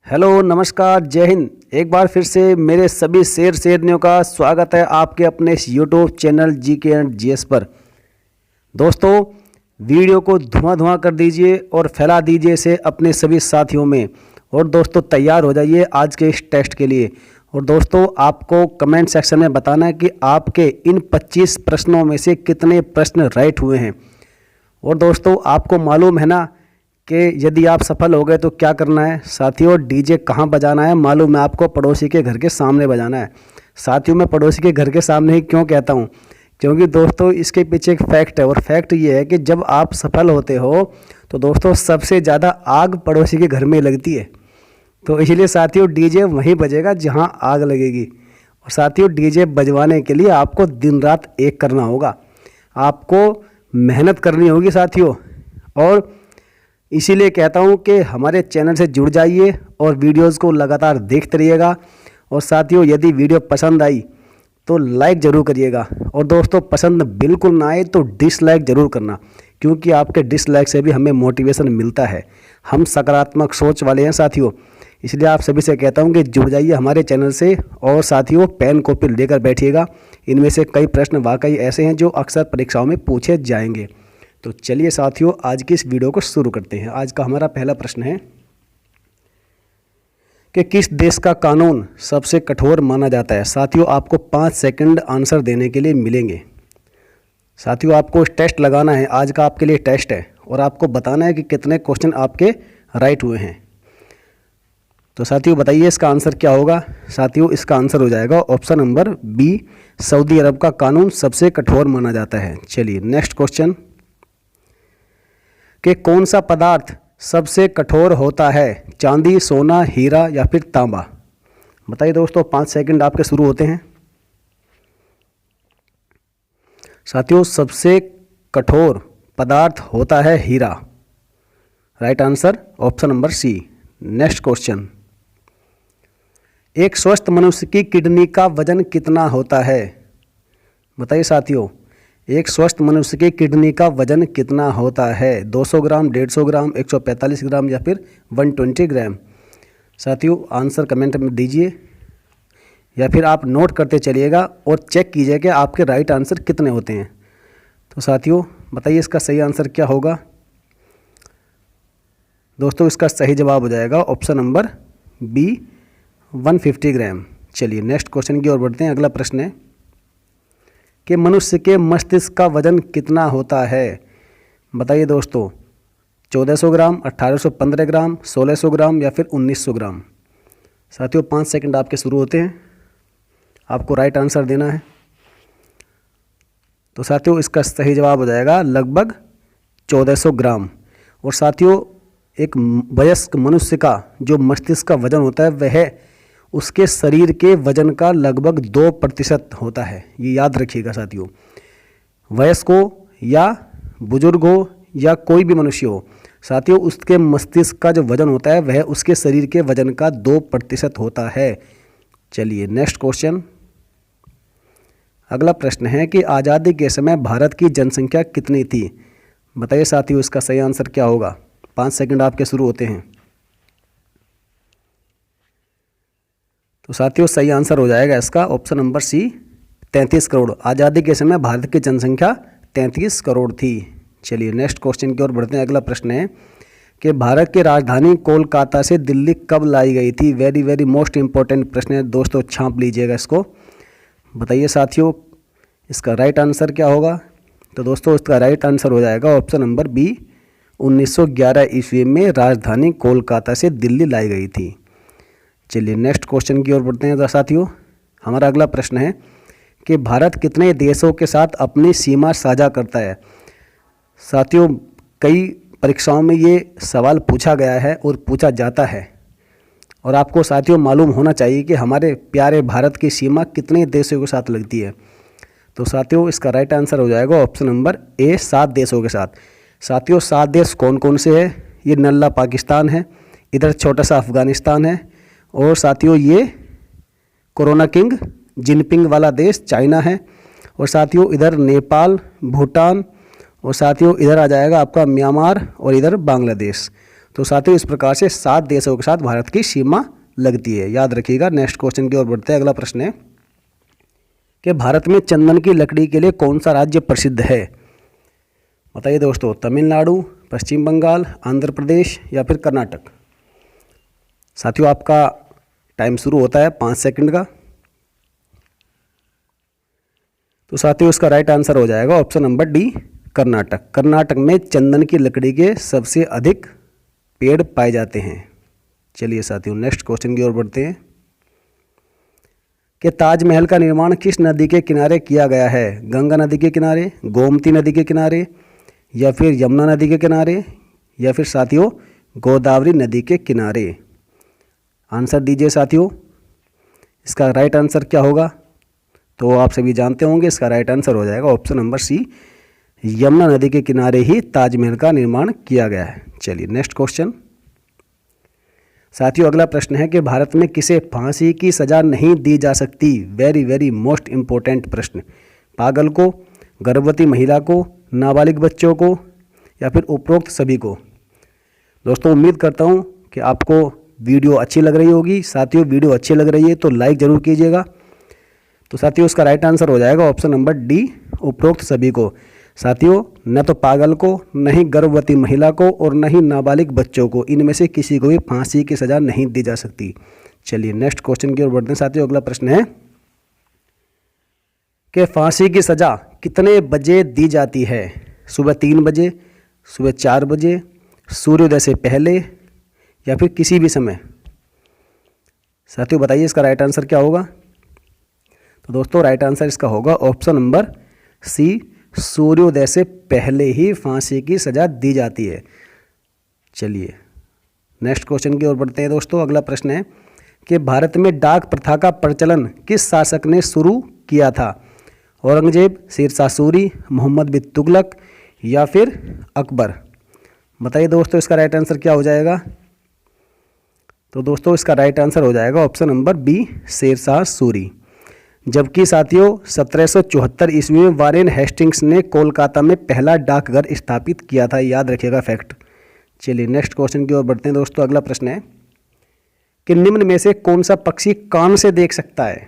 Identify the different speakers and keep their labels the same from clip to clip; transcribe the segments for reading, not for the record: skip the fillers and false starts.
Speaker 1: Hello नमस्कार जय हिंद। एक बार फिर से मेरे सभी शेरनियों का स्वागत है आपके अपने इस YouTube channel GK and GS पर। दोस्तों वीडियो को धुआं कर दीजिए और फैला दीजिए इसे अपने सभी साथियों में। और दोस्तों तैयार हो जाइए आज के इस टेस्ट के लिए। और दोस्तों आपको कमेंट सेक्शन में बताना है कि आपके इन 25 प्रश्नों में से कितने प्रश्न राइट हुए हैं। और दोस्तों आपको मालूम है ना कि यदि आप सफल हो गए तो क्या करना है साथियों। डीजे कहाँ बजाना है मालूम है आपको, पड़ोसी के घर के सामने बजाना है। साथियों मैं पड़ोसी के घर के सामने ही क्यों कहता हूँ, क्योंकि दोस्तों इसके पीछे एक फैक्ट है। और फैक्ट ये है कि जब आप सफल होते हो तो दोस्तों सबसे ज़्यादा आग पड़ोसी के घर में लगती है। तो इसलिए साथियों डीजे वहीं बजेगा जहाँ आग लगेगी। और साथियों डीजे बजवाने के लिए आपको दिन रात एक करना होगा, आपको मेहनत करनी होगी साथियों। और इसीलिए कहता हूँ कि हमारे चैनल से जुड़ जाइए और वीडियोस को लगातार देखते रहिएगा। और साथियों यदि वीडियो पसंद आई तो लाइक ज़रूर करिएगा। और दोस्तों पसंद बिल्कुल ना आए तो डिसलाइक ज़रूर करना, क्योंकि आपके डिसलाइक से भी हमें मोटिवेशन मिलता है। हम सकारात्मक सोच वाले हैं साथियों, इसलिए आप सभी से कहता हूँ कि जुड़ जाइए हमारे चैनल से। और साथियों पेन कॉपी लेकर बैठिएगा, इनमें से कई प्रश्न वाकई ऐसे हैं जो अक्सर परीक्षाओं में पूछे जाएंगे। तो चलिए साथियों आज की इस वीडियो को शुरू करते हैं। आज का हमारा पहला प्रश्न है कि किस देश का कानून सबसे कठोर माना जाता है। साथियों आपको 5 सेकंड आंसर देने के लिए मिलेंगे। साथियों आपको टेस्ट लगाना है, आज का आपके लिए टेस्ट है और आपको बताना है कि कितने क्वेश्चन आपके राइट हुए हैं। तो साथियों बताइए इसका आंसर क्या होगा। साथियों इसका आंसर हो जाएगा ऑप्शन नंबर बी, सऊदी अरब का कानून सबसे कठोर माना जाता है। चलिए नेक्स्ट क्वेश्चन कि कौन सा पदार्थ सबसे कठोर होता है, चांदी, सोना, हीरा या फिर तांबा। बताइए दोस्तों 5 सेकंड आपके शुरू होते हैं। साथियों सबसे कठोर पदार्थ होता है हीरा, right answer option number C. Next question, एक स्वस्थ मनुष्य की किडनी का वजन कितना होता है। बताइए साथियों एक स्वस्थ मनुष्य की किडनी का वजन कितना होता है, 200 ग्राम, 150 ग्राम, 145 ग्राम या फिर 120 ग्राम। साथियों आंसर कमेंट में दीजिए या फिर आप नोट करते चलिएगा और चेक कीजिए कि आपके राइट आंसर कितने होते हैं। तो साथियों बताइए इसका सही आंसर क्या होगा। दोस्तों इसका सही जवाब हो जाएगा ऑप्शन नंबर बी, 150 ग्राम। चलिए नेक्स्ट क्वेश्चन की ओर बढ़ते हैं। अगला प्रश्न है कि मनुष्य के मस्तिष्क का वजन कितना होता है। बताइए दोस्तों 1400 ग्राम, 1815 ग्राम, 1600 ग्राम या फिर 1900 ग्राम। साथियों 5 सेकंड आपके शुरू होते हैं, आपको राइट आंसर देना है। तो साथियों इसका सही जवाब हो जाएगा लगभग 1400 ग्राम। और साथियों एक वयस्क मनुष्य का जो मस्तिष्क का वजन होता है वह उसके शरीर के वजन का लगभग 2% होता है। ये याद रखिएगा साथियों, वयस्क हो या बुजुर्ग हो या कोई भी मनुष्य हो, साथियों उसके मस्तिष्क का जो वजन होता है वह उसके शरीर के वजन का 2% होता है। चलिए नेक्स्ट क्वेश्चन, अगला प्रश्न है कि आज़ादी के समय भारत की जनसंख्या कितनी थी। बताइए साथियों इसका सही आंसर क्या होगा। 5 सेकंड आपके शुरू होते हैं। तो साथियों सही आंसर हो जाएगा इसका ऑप्शन नंबर सी, 33 करोड़। आज़ादी के समय भारत की जनसंख्या 33 करोड़ थी। चलिए नेक्स्ट क्वेश्चन की ओर बढ़ते हैं। अगला प्रश्न है कि भारत की राजधानी कोलकाता से दिल्ली कब लाई गई थी। वेरी मोस्ट इंपॉर्टेंट प्रश्न है दोस्तों, छाप लीजिएगा इसको। बताइए साथियों इसका राइट आंसर क्या होगा। तो दोस्तों इसका राइट आंसर हो जाएगा ऑप्शन नंबर बी, 1911 ईस्वी में राजधानी कोलकाता से दिल्ली लाई गई थी। चलिए नेक्स्ट क्वेश्चन की ओर बढ़ते हैं। साथियों हमारा अगला प्रश्न है कि भारत कितने देशों के साथ अपनी सीमा साझा करता है। साथियों कई परीक्षाओं में ये सवाल पूछा गया है और पूछा जाता है, और आपको साथियों मालूम होना चाहिए कि हमारे प्यारे भारत की सीमा कितने देशों के साथ लगती है। तो साथियों इसका राइट आंसर हो जाएगा ऑप्शन नंबर ए, 7 देशों के साथ। साथियों 7 देश कौन कौन से हैं। ये नल्ला पाकिस्तान है, इधर छोटा सा अफगानिस्तान है, और साथियों ये कोरोना किंग जिनपिंग वाला देश चाइना है, और साथियों इधर नेपाल, भूटान, और साथियों इधर आ जाएगा आपका म्यांमार और इधर बांग्लादेश। तो साथियों इस प्रकार से 7 देशों के साथ भारत की सीमा लगती है, याद रखिएगा। नेक्स्ट क्वेश्चन की ओर बढ़ते हैं। अगला प्रश्न है कि भारत में चंदन की लकड़ी के लिए कौन सा राज्य प्रसिद्ध है? बताइए दोस्तों, तमिलनाडु, पश्चिम बंगाल, आंध्र प्रदेश या फिर कर्नाटक। साथियों आपका टाइम शुरू होता है 5 सेकंड का। तो साथियों इसका राइट आंसर हो जाएगा option number D, Karnataka. Karnataka में चंदन की लकड़ी के सबसे अधिक पेड़ पाए जाते हैं। चलिए साथियों नेक्स्ट क्वेश्चन की ओर बढ़ते हैं कि ताजमहल का निर्माण किस नदी के किनारे किया गया है? गंगा नदी के किनारे, गोमती नदी के किनारे या फिर यमुना नदी के किनारे या फिर साथियों गोदावरी नदी के किनारे। आंसर दीजिए साथियों, इसका राइट आंसर क्या होगा? तो आप सभी जानते होंगे, इसका राइट आंसर हो जाएगा ऑप्शन नंबर सी, यमुना नदी के किनारे ही ताजमहल का निर्माण किया गया है। चलिए नेक्स्ट क्वेश्चन। साथियों अगला प्रश्न है कि भारत में किसे फांसी की सज़ा नहीं दी जा सकती? वेरी वेरी मोस्ट इम्पोर्टेंट प्रश्न। पागल को, गर्भवती महिला को, नाबालिग बच्चों को या फिर उपरोक्त सभी को। दोस्तों उम्मीद करता हूँ कि आपको वीडियो अच्छी लग रही होगी। साथियों वीडियो अच्छी लग रही है तो लाइक ज़रूर कीजिएगा। तो साथियों इसका राइट आंसर हो जाएगा ऑप्शन नंबर डी, उपरोक्त सभी को। साथियों न तो पागल को, न ही गर्भवती महिला को और न ही नाबालिग बच्चों को, इनमें से किसी को भी फांसी की सज़ा नहीं दी जा सकती। चलिए नेक्स्ट क्वेश्चन की ओर बढ़ते हैं। साथियों अगला प्रश्न है कि फांसी की सज़ा कितने बजे दी जाती है? सुबह 3 बजे, सुबह 4 बजे, सूर्योदय से पहले या फिर किसी भी समय। साथियों बताइए इसका राइट आंसर क्या होगा? तो दोस्तों राइट आंसर इसका होगा ऑप्शन नंबर सी, सूर्योदय से पहले ही फांसी की सज़ा दी जाती है। चलिए नेक्स्ट क्वेश्चन की ओर बढ़ते हैं दोस्तों। अगला प्रश्न है कि भारत में डाक प्रथा का प्रचलन किस शासक ने शुरू किया था? औरंगजेब, शेरशाह सूरी, मोहम्मद बिन तुगलक या फिर अकबर। बताइए दोस्तों इसका राइट आंसर क्या हो जाएगा? तो दोस्तों इसका राइट आंसर हो जाएगा option number B, Shershah Suri. जबकि साथियों 1774 ईस्वी में वारेन हेस्टिंग्स ने कोलकाता में पहला डाकघर स्थापित किया था, याद रखिएगा फैक्ट। चलिए नेक्स्ट क्वेश्चन की ओर बढ़ते हैं दोस्तों। अगला प्रश्न है कि निम्न में से कौन सा पक्षी कान से देख सकता है?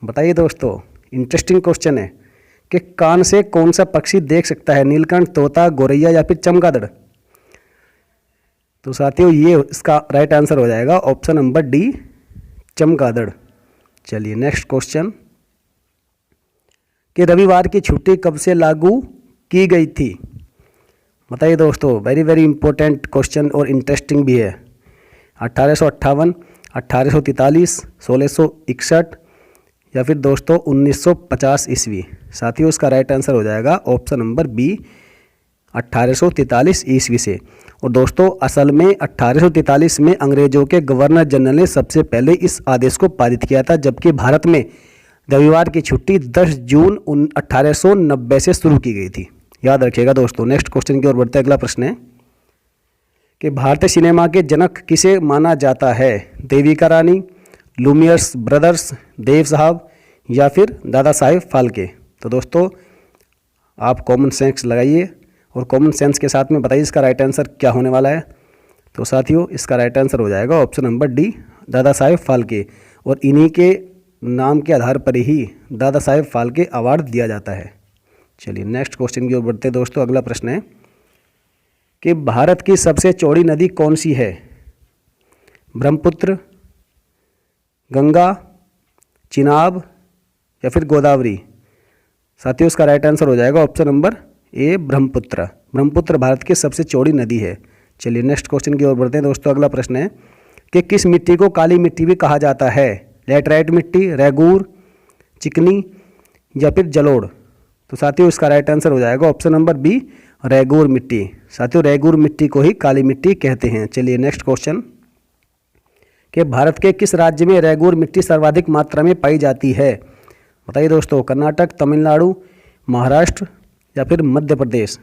Speaker 1: बताइए दोस्तों, इंटरेस्टिंग क्वेश्चन है कि कान से कौन सा पक्षी देख सकता है? नीलकंठ, तोता, गौरैया या फिर चमगादड़। तो साथियों ये इसका राइट आंसर हो जाएगा ऑप्शन नंबर डी, चमगादड़। चलिए नेक्स्ट क्वेश्चन कि रविवार की छुट्टी कब से लागू की गई थी? बताइए दोस्तों, वेरी वेरी इंपॉर्टेंट क्वेश्चन और इंटरेस्टिंग भी है। 1858, 1843, 1661 या फिर दोस्तों 1950 ईस्वी। साथियों इसका राइट आंसर हो जाएगा ऑप्शन नंबर बी, 1843 ईस्वी से। और दोस्तों असल में 1843 में अंग्रेजों के गवर्नर जनरल ने सबसे पहले इस आदेश को पारित किया था, जबकि भारत में रविवार की छुट्टी 10 जून 1890 से शुरू की गई थी, याद रखिएगा दोस्तों। नेक्स्ट क्वेश्चन की ओर बढ़ते हैं। अगला प्रश्न है कि भारतीय सिनेमा के जनक किसे माना जाता है? देविका रानी, लुमियर्स ब्रदर्स, देव साहब या फिर दादा साहेब फाल्के। तो दोस्तों आप कॉमन सेंस लगाइए और कॉमन सेंस के साथ में बताइए इसका राइट आंसर क्या होने वाला है। तो साथियों इसका राइट आंसर हो जाएगा option number D, Dada Saheb Phalke. और इन्हीं के नाम के आधार पर ही दादा साहेब फाल्के अवार्ड दिया जाता है। चलिए नेक्स्ट क्वेश्चन की ओर बढ़ते हैं दोस्तों। अगला प्रश्न है कि भारत की सबसे चौड़ी नदी कौन सी है? ब्रह्मपुत्र, गंगा, चिनाब या फिर गोदावरी। साथियों इसका राइट आंसर हो जाएगा option number A, Brahmaputra. Brahmaputra Bharat की सबसे चौड़ी नदी है। चलिए नेक्स्ट क्वेश्चन की ओर बढ़ते हैं दोस्तों। अगला प्रश्न है कि किस मिट्टी को काली मिट्टी भी कहा जाता है? लैटराइट मिट्टी, रेगूर, चिकनी या फिर जलोढ़। तो साथियों इसका राइट आंसर हो जाएगा ऑप्शन नंबर बी, रेगूर मिट्टी। साथियों रेगूर मिट्टी को ही काली मिट्टी कहते हैं। चलिए नेक्स्ट क्वेश्चन कि भारत के किस राज्य में रेगूर मिट्टी सर्वाधिक मात्रा में पाई जाती है? बताइए दोस्तों, कर्नाटक, तमिलनाडु, महाराष्ट्र या फिर मध्य प्रदेश।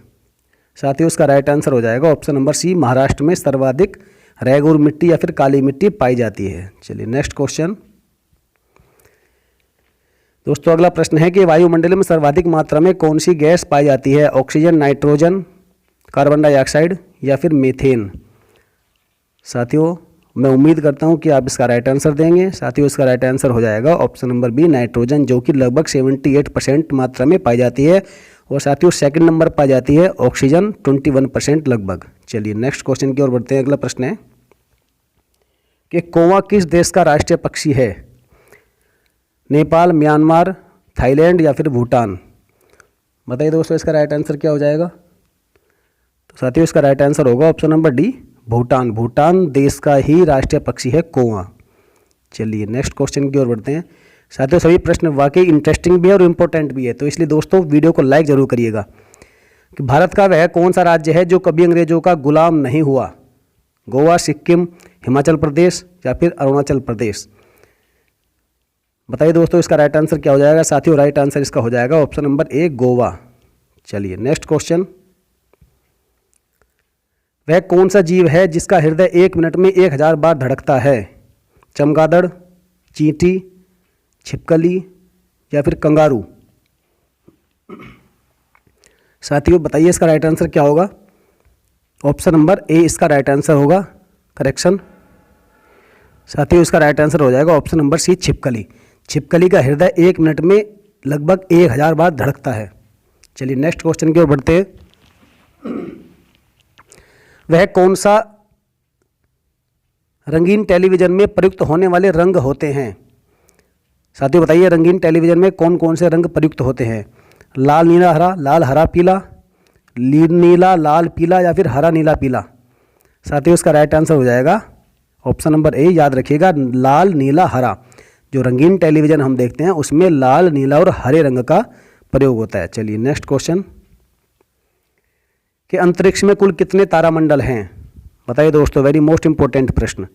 Speaker 1: साथियों इसका राइट आंसर हो जाएगा ऑप्शन नंबर सी, महाराष्ट्र में सर्वाधिक रेगूर मिट्टी या फिर काली मिट्टी पाई जाती है। चलिए नेक्स्ट क्वेश्चन दोस्तों। अगला प्रश्न है कि वायुमंडल में सर्वाधिक मात्रा में कौन सी गैस पाई जाती है? ऑक्सीजन, नाइट्रोजन, कार्बन डाइऑक्साइड या फिर मीथेन। साथियों मैं उम्मीद करता हूं कि आप इसका राइट आंसर देंगे। साथियों इसका राइट आंसर हो जाएगा ऑप्शन नंबर बी, नाइट्रोजन, जो कि लगभग 78% मात्रा में पाई जाती है। और साथियों सेकंड नंबर पाई जाती है ऑक्सीजन 21% लगभग। चलिए नेक्स्ट क्वेश्चन की ओर बढ़ते हैं। अगला प्रश्न है कि कौवा किस देश का राष्ट्रीय पक्षी है? नेपाल, म्यांमार, थाईलैंड या फिर भूटान? बताइए दोस्तों इसका राइट आंसर क्या हो जाएगा? तो साथियों इसका राइट आंसर होगा option number D, Bhutan. Bhutan देश का ही राष्ट्रीय पक्षी है कौवा। चलिए नेक्स्ट क्वेश्चन की ओर बढ़ते हैं। साथियों सभी प्रश्न वाकई इंटरेस्टिंग भी है और इम्पोर्टेंट भी है, तो इसलिए दोस्तों वीडियो को लाइक जरूर करिएगा। कि भारत का वह कौन सा राज्य है जो कभी अंग्रेजों का गुलाम नहीं हुआ? गोवा, सिक्किम, हिमाचल प्रदेश या फिर अरुणाचल प्रदेश? बताइए दोस्तों इसका राइट आंसर क्या हो जाएगा? साथियों राइट आंसर इसका हो जाएगा ऑप्शन नंबर ए, गोवा। चलिए नेक्स्ट क्वेश्चन, वह कौन सा जीव है जिसका हृदय 1 मिनट में 1000 बार धड़कता है? चमगादड़, चींटी, छिपकली या फिर कंगारू? साथियों बताइए इसका राइट आंसर क्या होगा? ऑप्शन नंबर ए इसका राइट आंसर होगा। करेक्शन। साथियों इसका राइट आंसर हो जाएगा ऑप्शन नंबर सी, छिपकली। छिपकली का हृदय 1 मिनट में लगभग 1000 बार धड़कता है। चलिए नेक्स्ट क्वेश्चन की ओर बढ़ते हैं। वह कौन सा रंगीन टेलीविजन में प्रयुक्त होने वाले रंग होते हैं? साथियों बताइए रंगीन टेलीविजन में कौन कौन से रंग प्रयुक्त होते हैं? लाल नीला हरा, लाल हरा पीला, नीला लाल पीला या फिर हरा नीला पीला? साथियों इसका राइट आंसर हो जाएगा ऑप्शन नंबर ए, याद रखिएगा, लाल नीला हरा। जो रंगीन टेलीविजन हम देखते हैं उसमें लाल नीला और हरे रंग का प्रयोग होता है। चलिए नेक्स्ट क्वेश्चन, कि अंतरिक्ष में कुल कितने तारामंडल हैं? बताइए दोस्तों, वेरी मोस्ट इंपॉर्टेंट प्रश्न।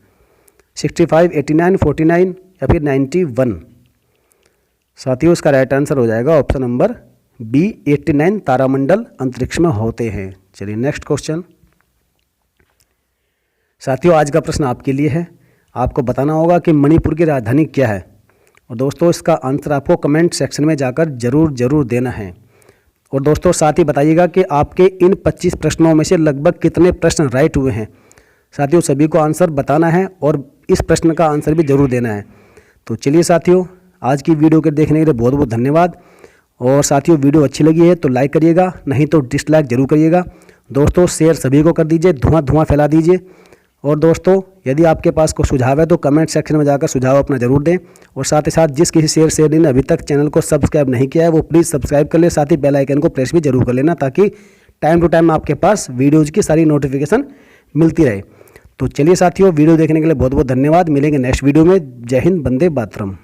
Speaker 1: 65, 89, 49 या फिर 91? साथियों इसका राइट आंसर हो जाएगा ऑप्शन नंबर बी, 89 तारामंडल अंतरिक्ष में होते हैं। चलिए नेक्स्ट क्वेश्चन। साथियों आज का प्रश्न आपके लिए है। आपको बताना होगा कि मणिपुर की राजधानी क्या है। और दोस्तों इसका आंसर आपको कमेंट सेक्शन में जाकर जरूर देना है। और दोस्तों साथ ही बताइएगा कि आपके इन 25 प्रश्नों में से लगभग कितने प्रश्न राइट हुए हैं। साथियों सभी को आंसर बताना है और इस प्रश्न का आंसर भी जरूर देना है। तो चलिए साथियों आज की वीडियो के देखने के लिए बहुत बहुत धन्यवाद। और साथियों वीडियो अच्छी लगी है तो लाइक करिएगा, नहीं तो डिसलाइक जरूर करिएगा। दोस्तों शेयर सभी को कर दीजिए, धुआं फैला दीजिए। और दोस्तों यदि आपके पास कोई सुझाव है तो कमेंट सेक्शन में जाकर सुझाव अपना जरूर दें। और साथ ही साथ जिस किसी शेयर ने अभी तक चैनल को सब्सक्राइब नहीं किया है वो प्लीज़ सब्सक्राइब कर ले, साथ ही बेल आइकन को प्रेस भी जरूर कर लेना, ताकि टाइम टू टाइम आपके पास वीडियोज़ की सारी नोटिफिकेशन मिलती रहे। तो चलिए साथियों वीडियो देखने के लिए बहुत बहुत धन्यवाद। मिलेंगे नेक्स्ट वीडियो में। जय हिंद, वंदे मातरम।